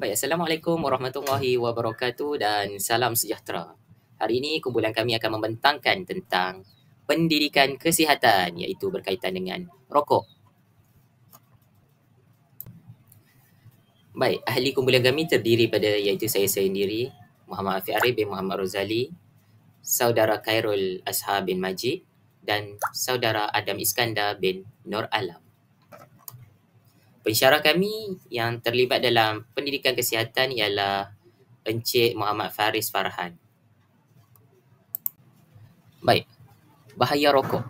Baik, Assalamualaikum warahmatullahi wabarakatuh dan salam sejahtera. Hari ini kumpulan kami akan membentangkan tentang pendidikan kesihatan iaitu berkaitan dengan rokok. Baik, ahli kumpulan kami terdiri pada iaitu saya sendiri, Muhammad Afiq Arif bin Muhammad Rozali, saudara Khairul Ashar bin Majid dan saudara Adam Iskandar bin Nur Alam. Pensyarah kami yang terlibat dalam pendidikan kesihatan ialah Encik Muhammad Faris Farhan. Baik, bahaya rokok.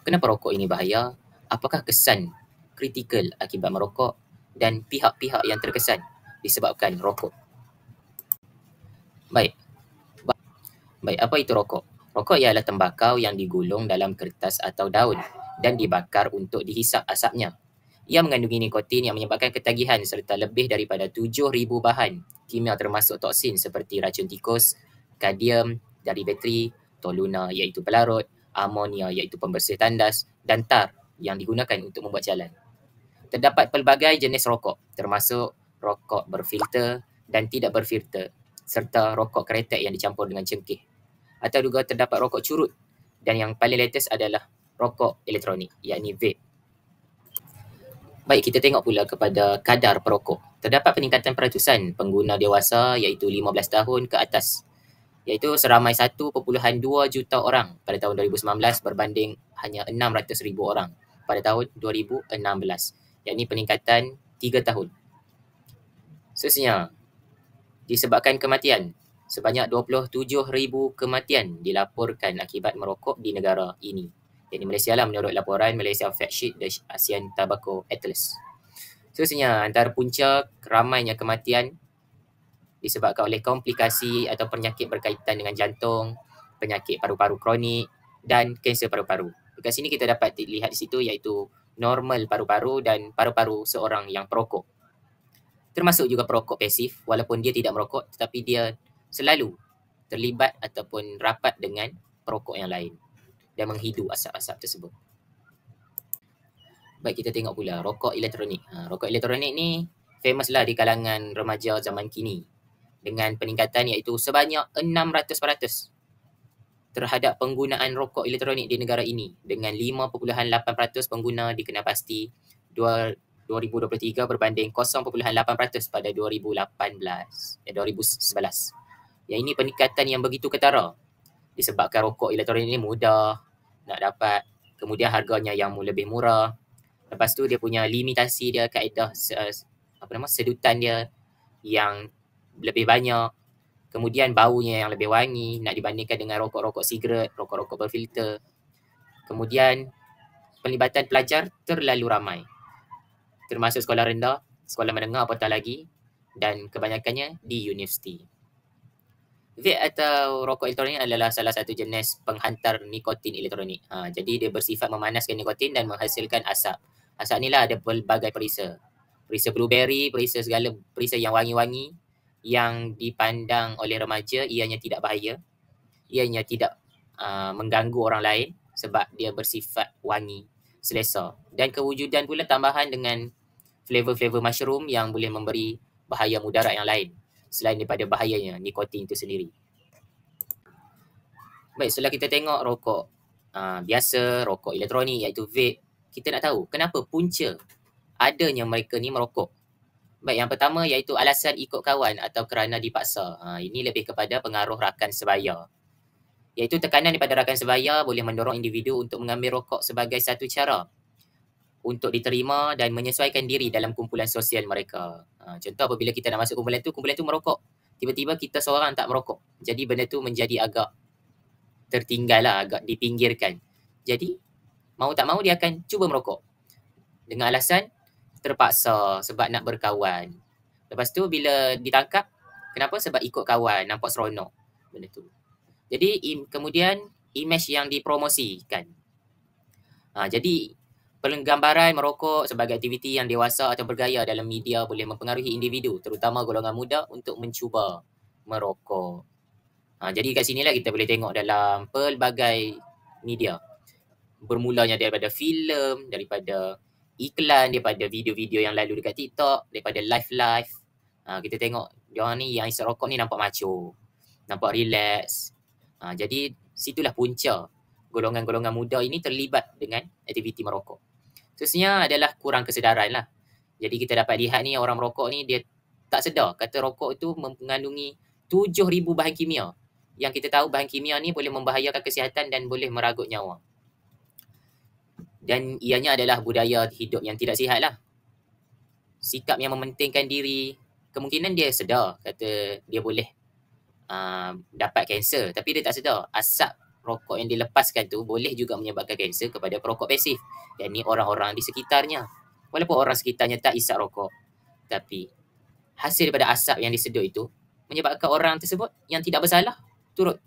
Kenapa rokok ini bahaya? Apakah kesan kritikal akibat merokok dan pihak-pihak yang terkesan disebabkan rokok? Baik. Baik, apa itu rokok? Rokok ialah tembakau yang digulung dalam kertas atau daun dan dibakar untuk dihisap asapnya. Ia mengandungi nikotin yang menyebabkan ketagihan serta lebih daripada 7,000 bahan kimia termasuk toksin seperti racun tikus, kadium dari bateri, toluna iaitu pelarut, amonia iaitu pembersih tandas dan tar yang digunakan untuk membuat jalan. Terdapat pelbagai jenis rokok termasuk rokok berfilter dan tidak berfilter serta rokok kretek yang dicampur dengan cengkeh. Atau juga terdapat rokok curut dan yang paling latest adalah rokok elektronik iaitu vape. Baik, kita tengok pula kepada kadar perokok. Terdapat peningkatan peratusan pengguna dewasa iaitu 15 tahun ke atas, iaitu seramai 1.2 juta orang pada tahun 2019 berbanding hanya 600,000 orang pada tahun 2016, yakni peningkatan 3 tahun. Seterusnya, disebabkan kematian, sebanyak 27,000 kematian dilaporkan akibat merokok di negara ini. Jadi Malaysia lah menurut laporan Malaysia Fact Sheet The ASEAN Tobacco Atlas. Seterusnya, antara punca ramainya kematian disebabkan oleh komplikasi atau penyakit berkaitan dengan jantung, penyakit paru-paru kronik dan kanser paru-paru. Dekat sini kita dapat lihat di situ iaitu normal paru-paru dan paru-paru seorang yang perokok. Termasuk juga perokok pasif walaupun dia tidak merokok tetapi dia selalu terlibat ataupun rapat dengan perokok yang lain dan menghidu asap-asap tersebut. Baik, kita tengok pula rokok elektronik. Rokok elektronik ni famous lah di kalangan remaja zaman kini dengan peningkatan iaitu sebanyak 600% terhadap penggunaan rokok elektronik di negara ini dengan 5.8% pengguna dikenal pasti 2023 berbanding 0.8% pada 2011. Yang ini peningkatan yang begitu ketara disebabkan rokok elektronik ini mudah nak dapat, kemudian harganya yang lebih murah. Lepas tu dia punya limitasi dia, kaedah sedutan dia yang lebih banyak. Kemudian baunya yang lebih wangi nak dibandingkan dengan rokok-rokok sigaret, rokok-rokok berfilter. Kemudian pelibatan pelajar terlalu ramai. Termasuk sekolah rendah, sekolah menengah apatah lagi dan kebanyakannya di universiti. Vape atau rokok elektronik adalah salah satu jenis penghantar nikotin elektronik. Jadi dia bersifat memanaskan nikotin dan menghasilkan asap. Asap ni lah ada pelbagai perisa. Perisa blueberry, perisa segala perisa yang wangi-wangi yang dipandang oleh remaja ianya tidak bahaya. Ianya tidak mengganggu orang lain sebab dia bersifat wangi, selesa. Dan kewujudan pula tambahan dengan flavor-flavor mushroom yang boleh memberi bahaya mudarat yang lain selain daripada bahayanya nikotin itu sendiri. Baik, setelah kita tengok rokok biasa, rokok elektronik iaitu vape, kita nak tahu kenapa punca adanya mereka ni merokok. Baik, yang pertama iaitu alasan ikut kawan atau kerana dipaksa. Ini lebih kepada pengaruh rakan sebaya. Iaitu tekanan daripada rakan sebaya boleh mendorong individu untuk mengambil rokok sebagai satu cara untuk diterima dan menyesuaikan diri dalam kumpulan sosial mereka. Contoh apabila kita nak masuk kumpulan tu merokok. Tiba-tiba kita seorang tak merokok. Jadi benda tu menjadi agak tertinggal lah, agak dipinggirkan. Jadi, mau tak mau dia akan cuba merokok. Dengan alasan terpaksa sebab nak berkawan. Lepas tu bila ditangkap, kenapa? Sebab ikut kawan, nampak seronok benda tu. Jadi kemudian image yang dipromosikan. Jadi penggambaran merokok sebagai aktiviti yang dewasa atau bergaya dalam media boleh mempengaruhi individu, terutama golongan muda untuk mencuba merokok. Jadi kat sinilah kita boleh tengok dalam pelbagai media. Bermulanya daripada filem, daripada iklan, daripada video-video yang lalu dekat TikTok, daripada live-live. Kita tengok diorang ni yang isap rokok ni nampak macho, nampak relax. Jadi situlah punca golongan-golongan muda ini terlibat dengan aktiviti merokok. Seterusnya adalah kurang kesedaran lah. Jadi kita dapat lihat ni orang merokok ni dia tak sedar kata rokok itu mengandungi 7,000 bahan kimia. Yang kita tahu bahan kimia ni boleh membahayakan kesihatan dan boleh meragut nyawa. Dan ianya adalah budaya hidup yang tidak sihat lah. Sikap yang mementingkan diri, kemungkinan dia sedar kata dia boleh dapat kanser, tapi dia tak sedar asap rokok yang dilepaskan tu boleh juga menyebabkan kanser kepada perokok pasif. Dan ni orang-orang di sekitarnya. Walaupun orang sekitarnya tak isap rokok, tapi hasil daripada asap yang disedut itu menyebabkan orang tersebut yang tidak bersalah turut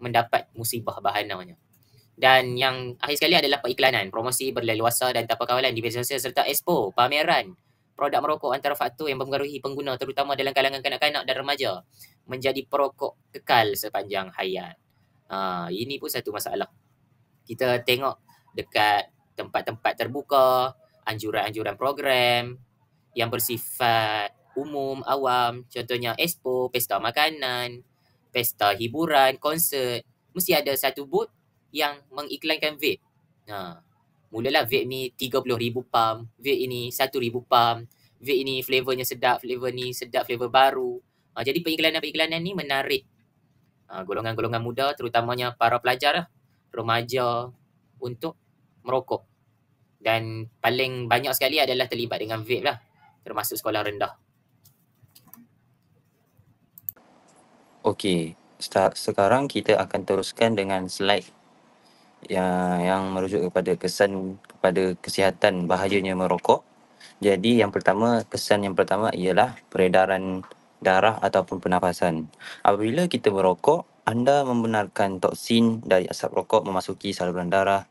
mendapat musibah bahan namanya. Dan yang akhir sekali adalah periklanan, promosi berleluasa dan tanpa kawalan di media sosial serta expo, pameran produk merokok antara faktor yang mempengaruhi pengguna terutama dalam kalangan kanak-kanak dan remaja menjadi perokok kekal sepanjang hayat. Ini pun satu masalah. Kita tengok dekat tempat-tempat terbuka, anjuran-anjuran program yang bersifat umum, awam, contohnya expo, pesta makanan, pesta hiburan, konsert, mesti ada satu booth yang mengiklankan vape. Mulalah vape ni 30,000 pump, vape ini 1,000 pump, vape ini flavornya sedap, flavor ni sedap, flavor baru. Jadi periklanan-periklanan ni menarik golongan-golongan muda, terutamanya para pelajar lah, remaja untuk merokok. Dan paling banyak sekali adalah terlibat dengan vape lah, termasuk sekolah rendah. Okey, sekarang kita akan teruskan dengan slide yang merujuk kepada kesan kepada kesihatan bahayanya merokok. Jadi kesan yang pertama ialah peredaran darah ataupun pernafasan. Apabila kita merokok, anda membenarkan toksin dari asap rokok memasuki saluran darah.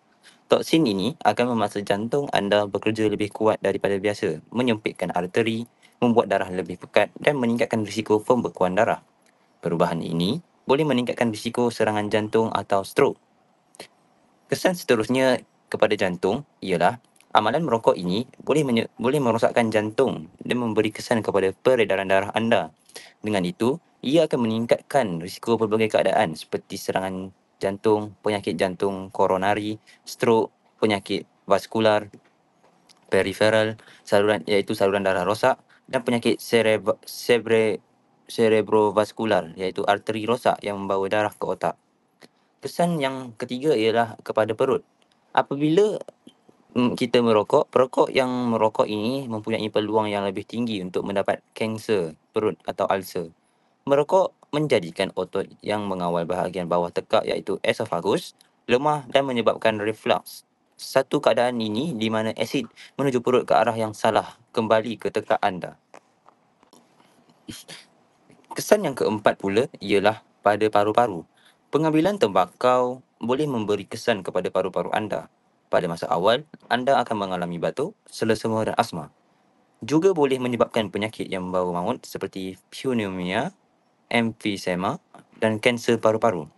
Toksin ini akan memaksa jantung anda bekerja lebih kuat daripada biasa, menyempitkan arteri, membuat darah lebih pekat dan meningkatkan risiko pembekuan darah. Perubahan ini boleh meningkatkan risiko serangan jantung atau strok. Kesan seterusnya kepada jantung ialah amalan merokok ini boleh merosakkan jantung dan memberi kesan kepada peredaran darah anda. Dengan itu, ia akan meningkatkan risiko pelbagai keadaan seperti serangan jantung, penyakit jantung koronari, strok, penyakit vaskular, periferal, iaitu saluran darah rosak dan penyakit cerebrovaskular iaitu arteri rosak yang membawa darah ke otak. Kesan yang ketiga ialah kepada perut. Apabila kita merokok, perokok yang merokok ini mempunyai peluang yang lebih tinggi untuk mendapat kanser perut atau ulcer. Merokok menjadikan otot yang mengawal bahagian bawah tekak iaitu esophagus lemah dan menyebabkan reflux. Satu keadaan ini di mana asid menuju perut ke arah yang salah kembali ke tekak anda. Kesan yang keempat pula ialah pada paru-paru. Pengambilan tembakau boleh memberi kesan kepada paru-paru anda. Pada masa awal, anda akan mengalami batuk, selesema dan asma. Juga boleh menyebabkan penyakit yang membawa maut seperti pneumonia, emphysema dan kanser paru-paru.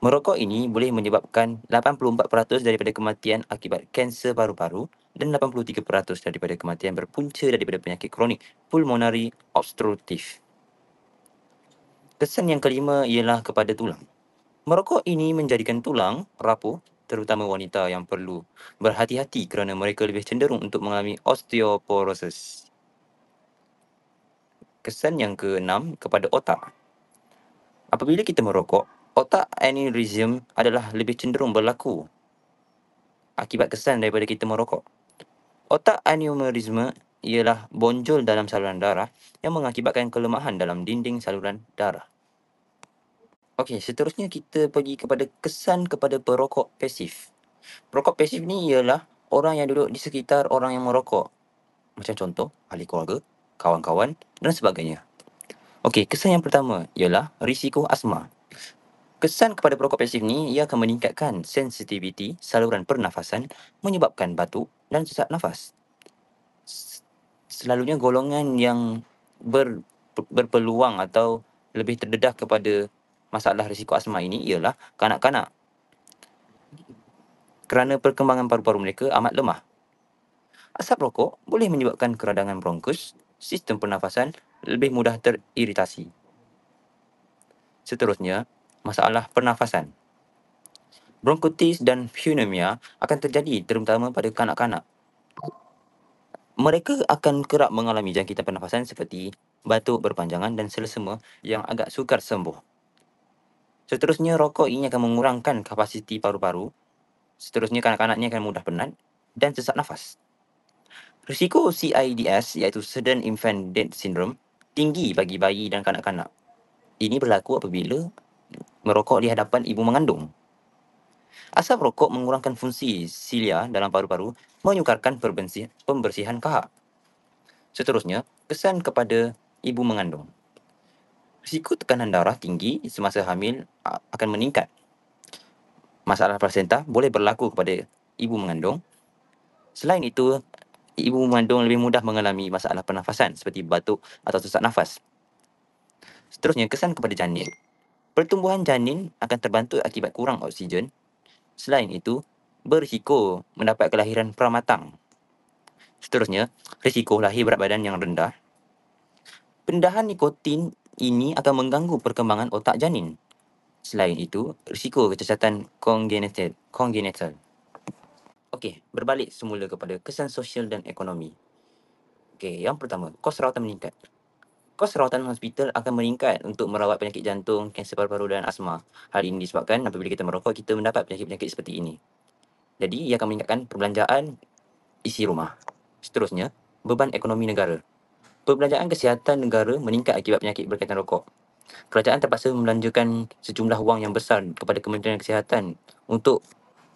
Merokok ini boleh menyebabkan 84% daripada kematian akibat kanser paru-paru dan 83% daripada kematian berpunca daripada penyakit kronik pulmonari obstruktif. Kesan yang kelima ialah kepada tulang. Merokok ini menjadikan tulang rapuh, terutama wanita yang perlu berhati-hati kerana mereka lebih cenderung untuk mengalami osteoporosis. Kesan yang keenam kepada otak. Apabila kita merokok, otak aneurysm adalah lebih cenderung berlaku akibat kesan daripada kita merokok. Otak aneurysm ialah bonjol dalam saluran darah yang mengakibatkan kelemahan dalam dinding saluran darah. Okey, seterusnya kita pergi kepada kesan kepada perokok pasif. Perokok pasif ni ialah orang yang duduk di sekitar orang yang merokok. Macam contoh, ahli keluarga, kawan-kawan dan sebagainya. Okey, kesan yang pertama ialah risiko asma. Kesan kepada perokok pasif ni, ia akan meningkatkan sensitiviti saluran pernafasan, menyebabkan batuk dan sesak nafas. Selalunya golongan yang berpeluang atau lebih terdedah kepada masalah risiko asma ini ialah kanak-kanak, kerana perkembangan paru-paru mereka amat lemah. Asap rokok boleh menyebabkan keradangan bronkus, sistem pernafasan lebih mudah teriritasi. Seterusnya, masalah pernafasan. Bronkitis dan pneumonia akan terjadi terutama pada kanak-kanak. Mereka akan kerap mengalami jangkitan pernafasan seperti batuk berpanjangan dan selesema yang agak sukar sembuh. Seterusnya, rokok ini akan mengurangkan kapasiti paru-paru. Seterusnya, kanak-kanak ini akan mudah penat dan sesak nafas. Risiko CIDS iaitu Sudden Infant Death Syndrome tinggi bagi bayi dan kanak-kanak. Ini berlaku apabila merokok di hadapan ibu mengandung. Asap rokok mengurangkan fungsi silia dalam paru-paru, menyukarkan pembersihan kahak. Seterusnya, kesan kepada ibu mengandung. Risiko tekanan darah tinggi semasa hamil akan meningkat. Masalah plasenta boleh berlaku kepada ibu mengandung. Selain itu, ibu mengandung lebih mudah mengalami masalah pernafasan seperti batuk atau sesak nafas. Seterusnya, kesan kepada janin. Pertumbuhan janin akan terbantu akibat kurang oksigen. Selain itu, berisiko mendapat kelahiran pramatang. Seterusnya, risiko lahir berat badan yang rendah. Pendedahan nikotin ini akan mengganggu perkembangan otak janin. Selain itu, risiko kecacatan kongenital. Okey, berbalik semula kepada kesan sosial dan ekonomi. Okey, yang pertama, kos rawatan meningkat. Kos rawatan hospital akan meningkat untuk merawat penyakit jantung, kanser paru-paru dan asma. Hal ini disebabkan apabila kita merokok, kita mendapat penyakit-penyakit seperti ini. Jadi, ia akan meningkatkan perbelanjaan isi rumah. Seterusnya, beban ekonomi negara. Perbelanjaan kesihatan negara meningkat akibat penyakit berkaitan rokok. Kerajaan terpaksa membelanjakan sejumlah wang yang besar kepada Kementerian Kesihatan untuk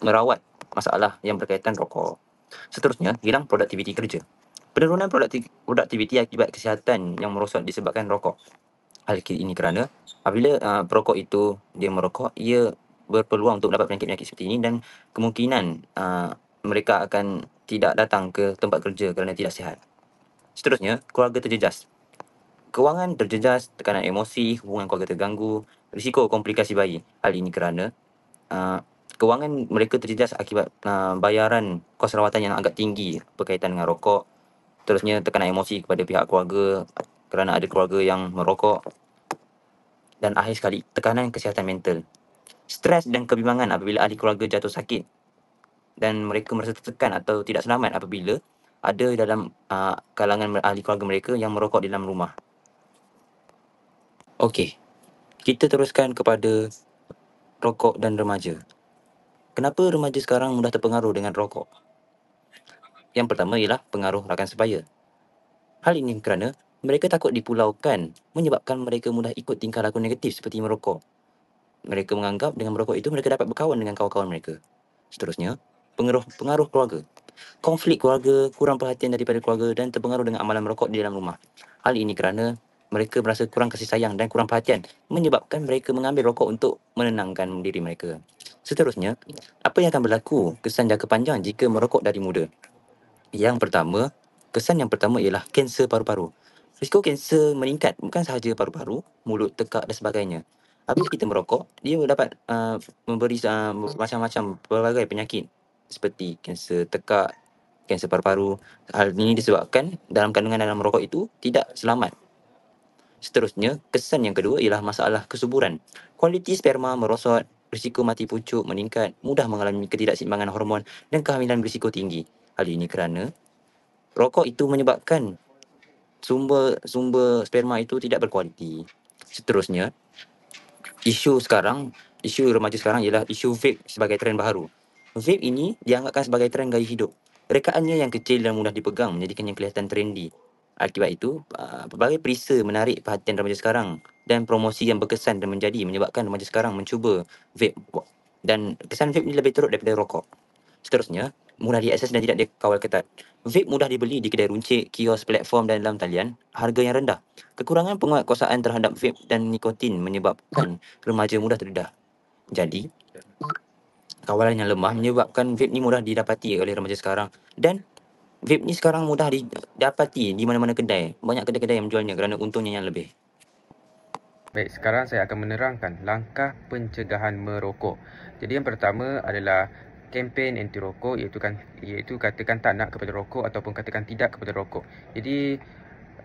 merawat masalah yang berkaitan rokok. Seterusnya, hilang produktiviti kerja. Penurunan produktiviti akibat kesihatan yang merosot disebabkan rokok. Hal ini kerana apabila perokok itu dia merokok, ia berpeluang untuk mendapat penyakit-penyakit seperti ini dan kemungkinan mereka akan tidak datang ke tempat kerja kerana tidak sihat. Seterusnya, keluarga terjejas. Kewangan terjejas, tekanan emosi, hubungan keluarga terganggu, risiko komplikasi bayi. Hal ini kerana kewangan mereka terjejas akibat bayaran kos rawatan yang agak tinggi berkaitan dengan rokok. Terusnya, tekanan emosi kepada pihak keluarga kerana ada keluarga yang merokok. Dan akhir sekali, tekanan kesihatan mental. Stres dan kebimbangan apabila ahli keluarga jatuh sakit dan mereka merasa tertekan atau tidak selamat apabila ada dalam kalangan ahli keluarga mereka yang merokok di dalam rumah. Okey, kita teruskan kepada rokok dan remaja. Kenapa remaja sekarang mudah terpengaruh dengan rokok? Yang pertama ialah pengaruh rakan sebaya. Hal ini kerana mereka takut dipulaukan menyebabkan mereka mudah ikut tingkah laku negatif seperti merokok. Mereka menganggap dengan merokok itu mereka dapat berkawan dengan kawan-kawan mereka. Seterusnya, pengaruh keluarga. Konflik keluarga, kurang perhatian daripada keluarga dan terpengaruh dengan amalan merokok di dalam rumah. Hal ini kerana mereka merasa kurang kasih sayang dan kurang perhatian menyebabkan mereka mengambil rokok untuk menenangkan diri mereka. Seterusnya, apa yang akan berlaku kesan jangka panjang jika merokok dari muda? Kesan yang pertama ialah kanser paru-paru. Risiko kanser meningkat bukan sahaja paru-paru, mulut, tekak dan sebagainya. Apabila kita merokok, dia dapat memberi macam-macam pelbagai penyakit seperti kanser tekak, kanser paru-paru. Hal ini disebabkan dalam kandungan dalam merokok itu tidak selamat. Seterusnya, kesan yang kedua ialah masalah kesuburan. Kualiti sperma merosot, risiko mati pucuk meningkat, mudah mengalami ketidakseimbangan hormon dan kehamilan berisiko tinggi. Hal ini kerana rokok itu menyebabkan sumber sperma itu tidak berkualiti. Seterusnya, isu remaja sekarang ialah isu vape sebagai trend baru. Vape ini dianggapkan sebagai trend gaya hidup. Rekaannya yang kecil dan mudah dipegang menjadikannya kelihatan trendy. Akibat itu, pelbagai perisa menarik perhatian remaja sekarang dan promosi yang berkesan dan menyebabkan remaja sekarang mencuba vape. Dan kesan vape ini lebih teruk daripada rokok. Seterusnya, mudah diakses dan tidak dikawal ketat. Vape mudah dibeli di kedai runcit, kios, platform dan dalam talian. Harga yang rendah. Kekurangan penguatkuasaan terhadap vape dan nikotin menyebabkan remaja mudah terdedah. Jadi, kawalan yang lemah menyebabkan vape ni mudah didapati oleh remaja sekarang. Dan vape ni sekarang mudah didapati di mana-mana kedai. Banyak kedai-kedai yang menjualnya kerana untungnya yang lebih. Baik, sekarang saya akan menerangkan langkah pencegahan merokok. Jadi yang pertama adalah kempen anti rokok, iaitu katakan tak nak kepada rokok ataupun katakan tidak kepada rokok. Jadi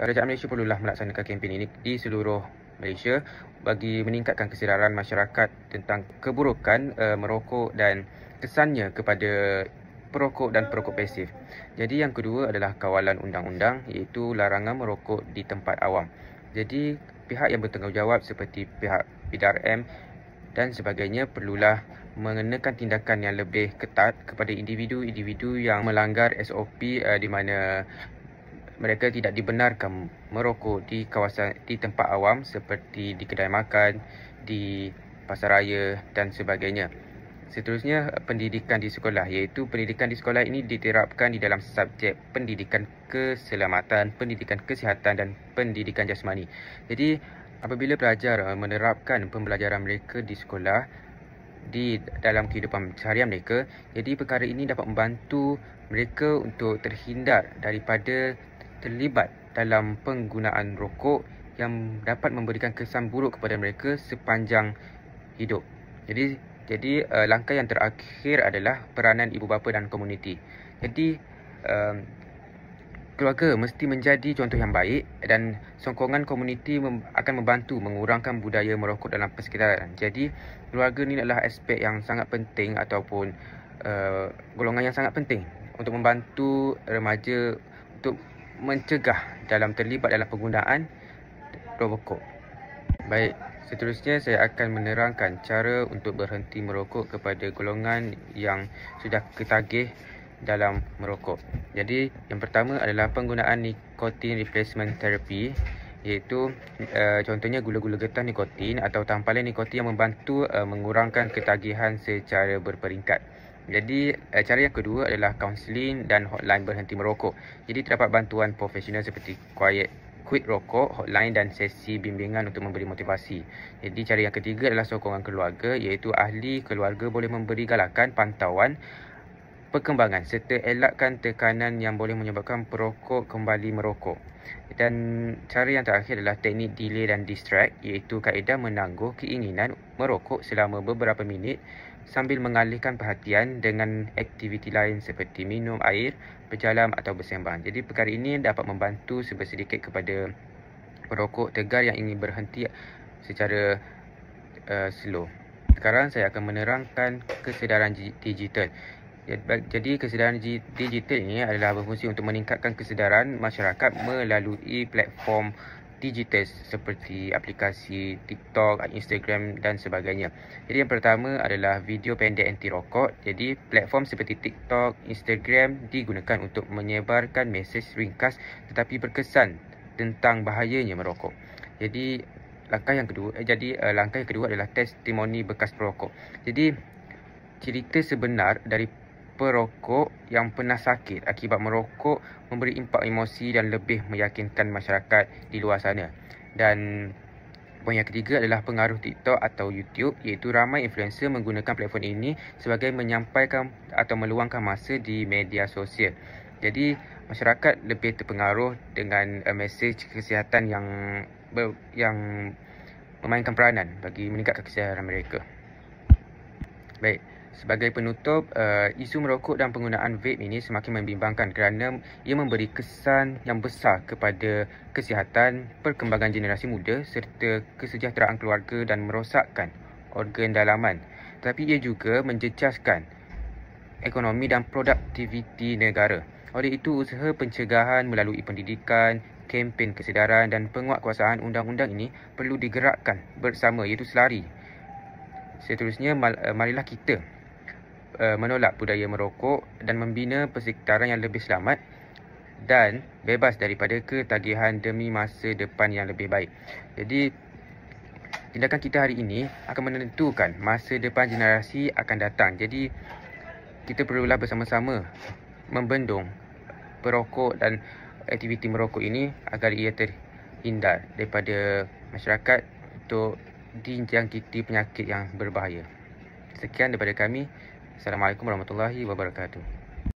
Kerajaan Malaysia perlulah melaksanakan kempen ini di seluruh Malaysia bagi meningkatkan kesedaran masyarakat tentang keburukan merokok dan kesannya kepada perokok dan perokok pasif. Jadi yang kedua adalah kawalan undang-undang, iaitu larangan merokok di tempat awam. Jadi pihak yang bertanggungjawab seperti pihak PDRM dan sebagainya perlulah mengenakan tindakan yang lebih ketat kepada individu-individu yang melanggar SOP di mana mereka tidak dibenarkan merokok di tempat awam seperti di kedai makan, di pasaraya dan sebagainya. Seterusnya, pendidikan di sekolah, iaitu pendidikan di sekolah ini diterapkan di dalam subjek pendidikan keselamatan, pendidikan kesihatan dan pendidikan jasmani. Jadi, apabila pelajar menerapkan pembelajaran mereka di sekolah di dalam kehidupan seharian mereka, jadi perkara ini dapat membantu mereka untuk terhindar daripada terlibat dalam penggunaan rokok yang dapat memberikan kesan buruk kepada mereka sepanjang hidup. Jadi langkah yang terakhir adalah peranan ibu bapa dan komuniti. Jadi keluarga mesti menjadi contoh yang baik dan sokongan komuniti akan membantu mengurangkan budaya merokok dalam persekitaran. Jadi keluarga ni adalah aspek yang sangat penting ataupun golongan yang sangat penting untuk membantu remaja untuk mencegah terlibat dalam penggunaan rokok. Baik, seterusnya saya akan menerangkan cara untuk berhenti merokok kepada golongan yang sudah ketagih dalam merokok. Jadi yang pertama adalah penggunaan nicotine replacement therapy, iaitu contohnya gula-gula getah nikotin atau tampalan nikotin yang membantu mengurangkan ketagihan secara berperingkat. Jadi cara yang kedua adalah kaunseling dan hotline berhenti merokok. Jadi terdapat bantuan profesional seperti Quit Rokok, hotline dan sesi bimbingan untuk memberi motivasi. Jadi cara yang ketiga adalah sokongan keluarga, iaitu ahli keluarga boleh memberi galakan, pantauan, perkembangan serta elakkan tekanan yang boleh menyebabkan perokok kembali merokok. Dan cara yang terakhir adalah teknik delay dan distract, iaitu kaedah menangguh keinginan merokok selama beberapa minit sambil mengalihkan perhatian dengan aktiviti lain seperti minum air, berjalan atau bersembang. Jadi perkara ini dapat membantu sedikit kepada perokok tegar yang ingin berhenti secara slow. Sekarang saya akan menerangkan kesedaran digital. Jadi kesedaran digital ini adalah berfungsi untuk meningkatkan kesedaran masyarakat melalui platform digital seperti aplikasi TikTok, Instagram dan sebagainya. Jadi yang pertama adalah video pendek anti rokok. Jadi platform seperti TikTok, Instagram digunakan untuk menyebarkan mesej ringkas tetapi berkesan tentang bahayanya merokok. Jadi langkah yang kedua adalah testimoni bekas perokok. Jadi cerita sebenar dari perokok yang pernah sakit akibat merokok memberi impak emosi dan lebih meyakinkan masyarakat di luar sana. Dan poin yang ketiga adalah pengaruh TikTok atau YouTube, iaitu ramai influencer menggunakan platform ini sebagai menyampaikan atau meluangkan masa di media sosial. Jadi masyarakat lebih terpengaruh dengan mesej kesihatan yang memainkan peranan bagi meningkatkan kesedaran mereka. Baik, sebagai penutup, isu merokok dan penggunaan vape ini semakin membimbangkan kerana ia memberi kesan yang besar kepada kesihatan, perkembangan generasi muda serta kesejahteraan keluarga dan merosakkan organ dalaman. Tetapi ia juga menjejaskan ekonomi dan produktiviti negara. Oleh itu, usaha pencegahan melalui pendidikan, kempen kesedaran dan penguatkuasaan undang-undang ini perlu digerakkan bersama, iaitu selari. Seterusnya, marilah kita menolak budaya merokok dan membina persekitaran yang lebih selamat dan bebas daripada ketagihan demi masa depan yang lebih baik. Jadi, tindakan kita hari ini akan menentukan masa depan generasi akan datang. Jadi, kita perlulah bersama-sama membendung perokok dan aktiviti merokok ini agar ia terhindar daripada masyarakat untuk dijangkiti penyakit yang berbahaya. Sekian daripada kami. Assalamualaikum warahmatullahi wabarakatuh.